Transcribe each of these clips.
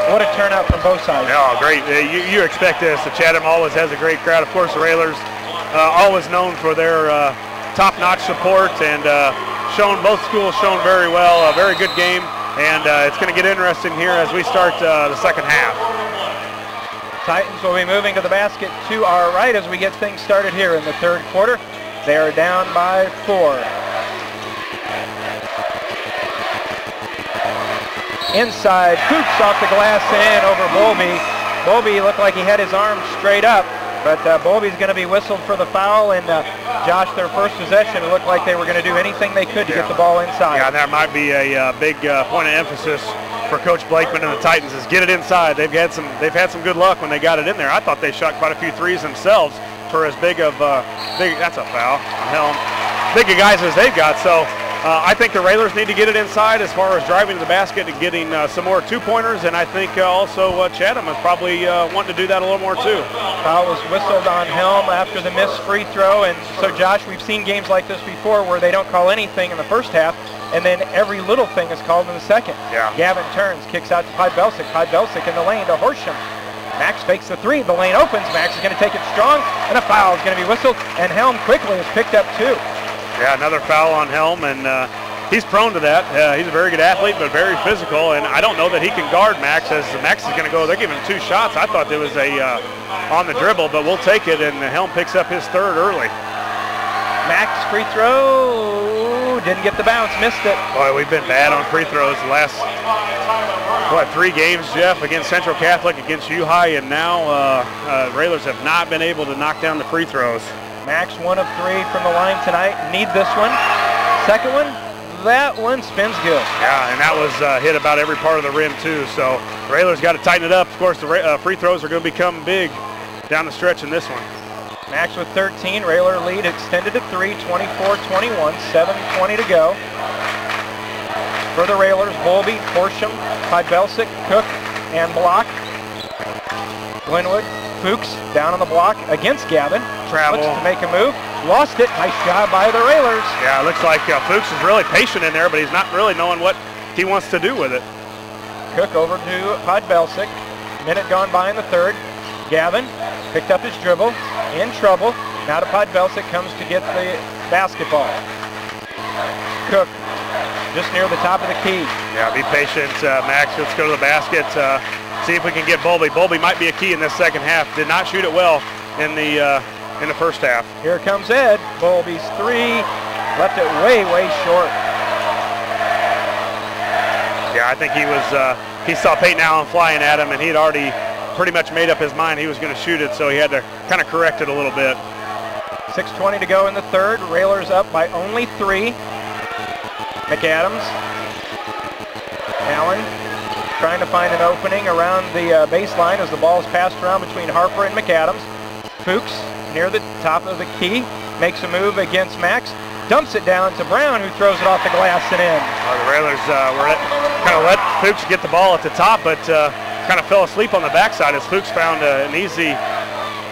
What a turnout from both sides. Oh, great. You expect this. The Chatham always has a great crowd. Of course, the Railers always known for their top-notch support, and both schools shown very well. A very good game, and it's going to get interesting here as we start the second half. Titans will be moving to the basket to our right as we get things started here in the third quarter. They are down by 4. Inside, Fuchs off the glass and in over Bowlby. Bowlby looked like he had his arm straight up, but Bowlby's going to be whistled for the foul, and Josh, their first possession, it looked like they were going to do anything they could to get the ball inside. Yeah, that might be a big point of emphasis for Coach Blakeman and the Titans is get it inside. They've had some good luck when they got it in there. I thought they shot quite a few threes themselves for as big of that's a foul, Helm, big of guys as they've got. So I think the Railers need to get it inside as far as driving to the basket and getting some more two-pointers, and I think also Chatham is probably wanting to do that a little more too. Foul was whistled on Helm after the missed free throw, and so Josh, we've seen games like this before where they don't call anything in the first half, and then every little thing is called in the second. Yeah. Gavin turns, kicks out to Podbelsic. Podbelsic in the lane to Horsham. Max fakes the three. The lane opens. Max is going to take it strong, and a foul is going to be whistled, and Helm quickly has picked up 2. Yeah, another foul on Helm, and he's prone to that. He's a very good athlete, but very physical, and I don't know that he can guard Max, as Max is going to go. They're giving him 2 shots. I thought there was a on the dribble, but we'll take it, and Helm picks up his 3rd early. Max free throw, didn't get the bounce, missed it. Boy, we've been bad on free throws the last, 3 games, Jeff, against Central Catholic, against U-High, and now Railers have not been able to knock down the free throws. Max 1 of 3 from the line tonight. Need this one. Second one, that one spins good. Yeah, and that was hit about every part of the rim too. So Railers got to tighten it up. Of course, the free throws are going to become big down the stretch in this one. Max with 13. Railer lead extended to 3. 24-21. 7:20 to go. For the Railers, Bowlby, Horsham, Podbelsic, Cook, and Block. Glenwood, Fuchs down on the block against Gavin. Travel. Looks to make a move. Lost it. Nice job by the Railers. Yeah, it looks like Fuchs is really patient in there, but he's not really knowing what he wants to do with it. Cook over to Podbelsic. Minute gone by in the third. Gavin picked up his dribble. In trouble. Now to Podbelsic, comes to get the basketball. Cook just near the top of the key. Yeah, be patient, Max. Let's go to the basket. See if we can get Bowlby. Bowlby might be a key in this second half. Did not shoot it well in the first half. Here comes Ed. Bowlby's 3. Left it way, way short. Yeah, I think he saw Peyton Allen flying at him, and he'd already pretty much made up his mind he was going to shoot it, so he had to kind of correct it a little bit. 6:20 to go in the third. Railers up by only 3. McAdams. Allen trying to find an opening around the baseline as the ball is passed around between Harper and McAdams. Fuchs near the top of the key, makes a move against Max, dumps it down to Brown, who throws it off the glass and in. The Railers were kind of let Fuchs get the ball at the top, but kind of fell asleep on the backside as Fuchs found an easy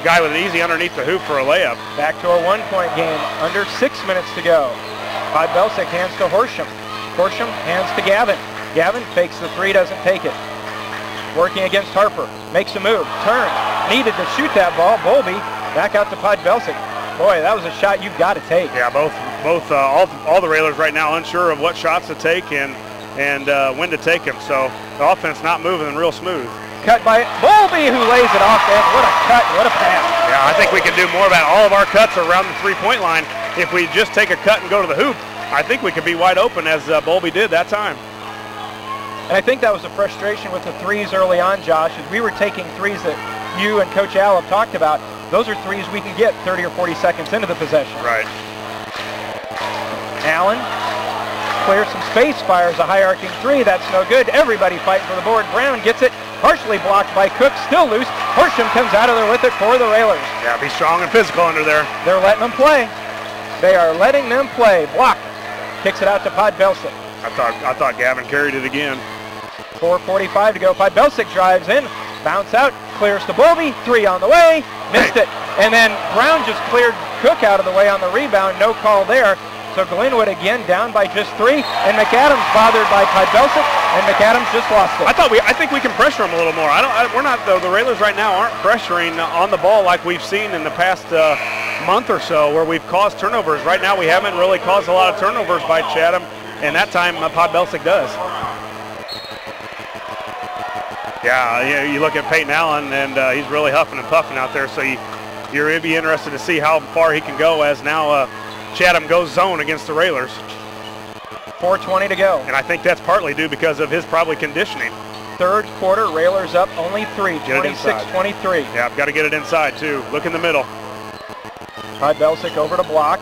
guy with an easy underneath the hoop for a layup. Back to a 1-point game, under 6 minutes to go. Podbelsic hands to Horsham. Horsham hands to Gavin. Gavin fakes the 3, doesn't take it. Working against Harper, makes a move, turn, needed to shoot that ball. Bowlby back out to Podbelsic. Boy, that was a shot you've got to take. Yeah, all the Railers right now unsure of what shots to take and when to take them. So the offense not moving real smooth. Cut by Bowlby, who lays it off, and what a cut, what a pass. Yeah, I think we can do more about all of our cuts around the 3-point line. If we just take a cut and go to the hoop, I think we could be wide open as Bowlby did that time. And I think that was a frustration with the 3s early on, Josh, as we were taking 3s that you and Coach Al have talked about. Those are 3s we can get 30 or 40 seconds into the possession. Right. Allen clears some space, fires a high arcing 3. That's no good. Everybody fighting for the board. Brown gets it, partially blocked by Cook, still loose. Horsham comes out of there with it for the Railers. Yeah, be strong and physical under there. They're letting them play. They are letting them play. Block. Kicks it out to Podbelsic. I thought Gavin carried it again. 4:45 to go. Podbelsic drives in, bounce out, clears to Bowlby, 3 on the way, missed it. And then Brown just cleared Cook out of the way on the rebound, no call there. So Glenwood again down by just 3, and McAdams bothered by Podbelsic, and McAdams just lost it. I think we can pressure them a little more. We're not the Railers right now aren't pressuring on the ball like we've seen in the past month or so, where we've caused turnovers. Right now we haven't really caused a lot of turnovers by Chatham, and that time Podbelsic does. Yeah, you look at Peyton Allen, and he's really huffing and puffing out there. So you're going to be interested to see how far he can go as now Chatham goes zone against the Railers. 4:20 to go. And I think that's partly due because of his probably conditioning. Third quarter, Railers up only 3, 26-23. Yeah, I've got to get it inside too. Look in the middle. Podbelsic over to Block.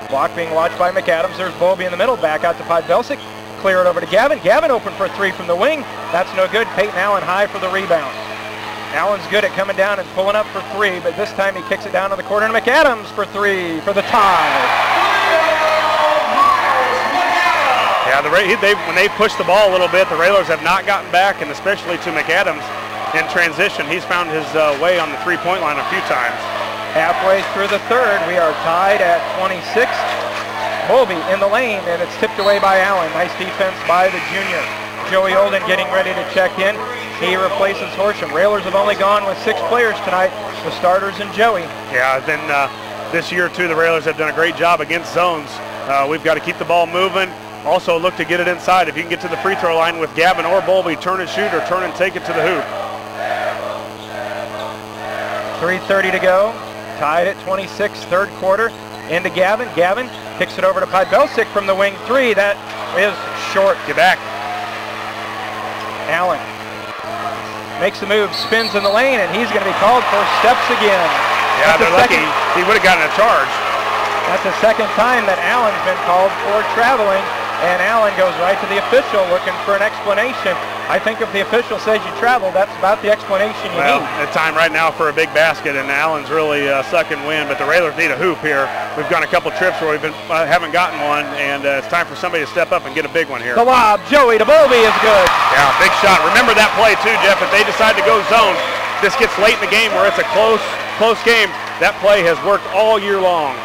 Block being watched by McAdams. There's Bowlby in the middle. Back out to Podbelsic. Clear it over to Gavin. Gavin open for 3 from the wing. That's no good. Peyton Allen high for the rebound. Allen's good at coming down and pulling up for 3, but this time he kicks it down to the corner to McAdams for 3 for the tie. Yeah, when they push the ball a little bit, the Railers have not gotten back, and especially to McAdams in transition. He's found his way on the 3-point line a few times. Halfway through the third, we are tied at 26. Bowlby in the lane, and it's tipped away by Allen. Nice defense by the junior. Joey Olden getting ready to check in. He replaces Horsham. Railers have only gone with 6 players tonight, the starters and Joey. Yeah, then this year, too, the Railers have done a great job against zones. We've got to keep the ball moving. Also look to get it inside. If you can get to the free throw line with Gavin or Bowlby, turn and shoot or turn and take it to the hoop. 3:30 to go. Tied at 26, third quarter. Into Gavin. Gavin kicks it over to Podbelsic from the wing 3. That is short. Get back. Allen makes the move, spins in the lane, and he's going to be called for steps again. Yeah, they're lucky. He would have gotten a charge. That's the second time that Allen's been called for traveling, and Allen goes right to the official looking for an explanation. I think if the official says you travel, that's about the explanation you need. It's time right now for a big basket, and Allen's really sucking wind, but the Railers need a hoop here. We've gone a couple trips where we haven't gotten one, and it's time for somebody to step up and get a big one here. The lob, Joey to Bowlby is good. Yeah, big shot. Remember that play too, Jeff. If they decide to go zone, this gets late in the game where it's a close game. That play has worked all year long.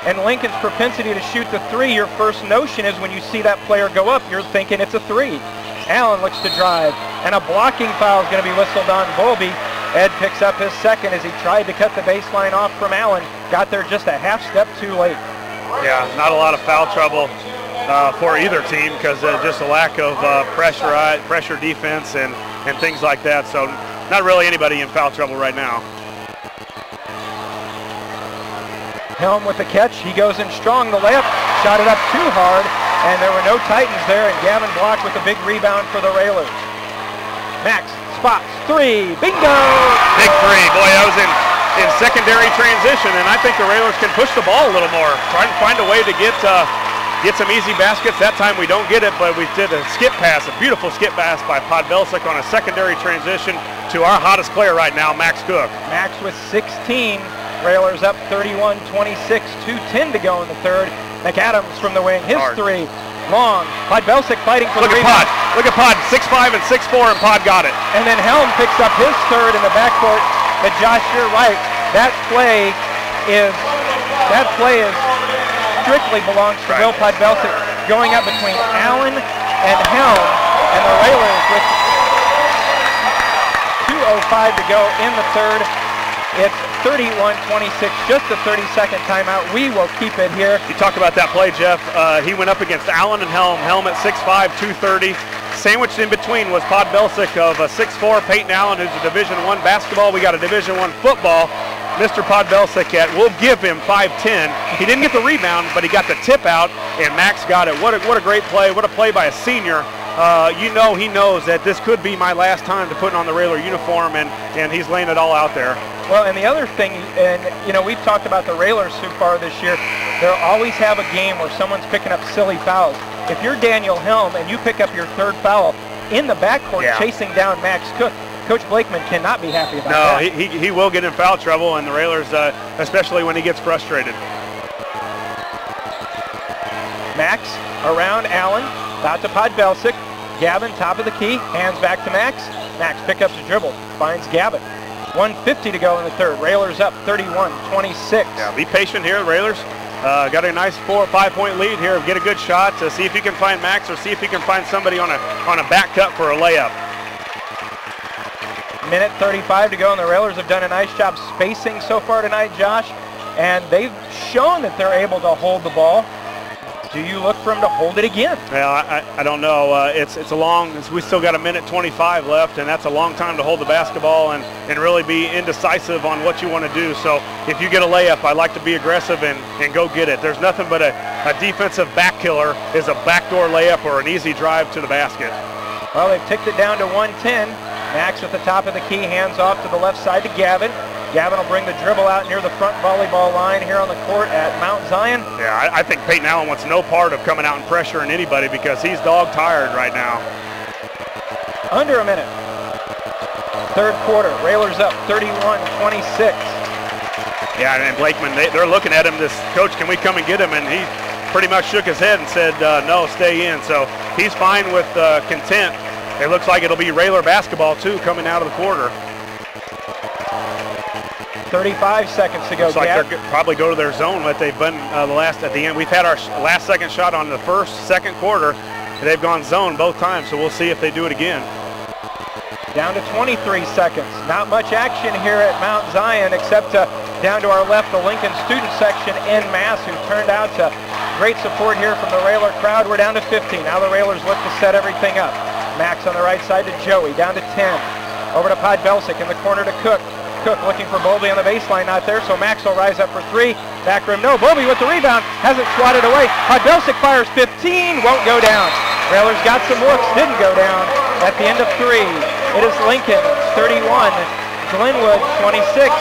And Lincoln's propensity to shoot the 3, your first notion is when you see that player go up, you're thinking it's a 3. Allen looks to drive, and a blocking foul is going to be whistled on Bowlby. Ed picks up his second as he tried to cut the baseline off from Allen. Got there just a half step too late. Yeah, not a lot of foul trouble for either team because just a lack of pressure defense and things like that. So not really anybody in foul trouble right now. Helm with the catch. He goes in strong. The layup shot it up too hard, and there were no Titans there, and Gavin blocked with a big rebound for the Railers. Max spots 3. Bingo! Big 3. Boy, that was in secondary transition, and I think the Railers can push the ball a little more. Trying to find a way to get some easy baskets. That time we don't get it, but we did a skip pass, a beautiful skip pass by Podbelsic on a secondary transition to our hottest player right now, Max Cook. Max with 16. Railers up 31-26, 2:10 to go in the third. McAdams from the wing, his 3, long. Podbelsic fighting for the rebound. Look at Pod, 6'5" and 6'4", and Pod got it. And then Helm picks up his third in the backcourt. But Josh, you're right. That play strictly belongs to Will Podbelsic, going up between Allen and Helm, and the Railers with 2:05 to go in the third. It's 31-26, just a 30-second timeout. We will keep it here. You talk about that play, Jeff. He went up against Allen and Helm. Helm at 6'5", 230. Sandwiched in between was Podbelsic of 6'4", Peyton Allen, who's a Division I basketball. We got a Division I football. Mr. Podbelsic we'll give him 5'10". He didn't get the rebound, but he got the tip out, and Max got it. What a great play. What a play by a senior. He knows that this could be my last time to put on the Railer uniform, and he's laying it all out there. Well, and the other thing, and we've talked about the Railers so far this year, they'll always have a game where someone's picking up silly fouls. If you're Daniel Helm and you pick up your third foul in the backcourt chasing down Max Cook, Coach Blakeman cannot be happy about that. No, he will get in foul trouble, and the Railers, especially when he gets frustrated. Max around Allen, out to Podbelsic. Gavin, top of the key, hands back to Max. Max picks up the dribble, finds Gavin. 1:50 to go in the third. Railers up 31-26. Yeah, be patient here, Railers. got a nice 4 or 5 point lead here. Get a good shot to see if he can find Max or see if he can find somebody on a back cut for a layup. Minute 35 to go, and the Railers have done a nice job spacing so far tonight, Josh, and they've shown that they're able to hold the ball. Do you look for them to hold it again? Well, I don't know. It's a long, we still got a minute 25 left, and that's a long time to hold the basketball and really be indecisive on what you want to do. So if you get a layup, I like to be aggressive and go get it. There's nothing but a defensive back killer is a backdoor layup or an easy drive to the basket. Well, they've ticked it down to 110. Max at the top of the key, hands off to the left side to Gavin. Gavin will bring the dribble out near the front volleyball line here on the court at Mount Zion. Yeah, I think Peyton Allen wants no part of coming out and pressuring anybody because he's dog tired right now. Under a minute. Third quarter, Railers up 31-26. Yeah, and Blakeman, they're looking at him, this coach, can we come and get him? And he pretty much shook his head and said, no, stay in. So he's fine with content. It looks like it'll be Railer basketball, too, coming out of the quarter. 35 seconds to go. Looks like they'll probably go to their zone like they've been at the end. We've had our last second shot on the second quarter. They've gone zone both times, so we'll see if they do it again. Down to 23 seconds. Not much action here at Mount Zion, except down to our left, the Lincoln student section en masse, who turned out to great support here from the Railer crowd. We're down to 15. Now the Railers look to set everything up. Max on the right side to Joey, down to 10. Over to Podbelsic in the corner to Cook. Cook looking for Bowlby on the baseline, not there, so Max will rise up for 3. Back rim, no. Bowlby with the rebound, has it swatted away. Podbelsic fires 15, won't go down. Railers got some looks, didn't go down at the end of 3. It is Lincoln 31, Glenwood 26.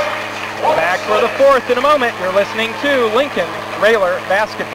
Back for the fourth in a moment. You're listening to Lincoln Railer Basketball.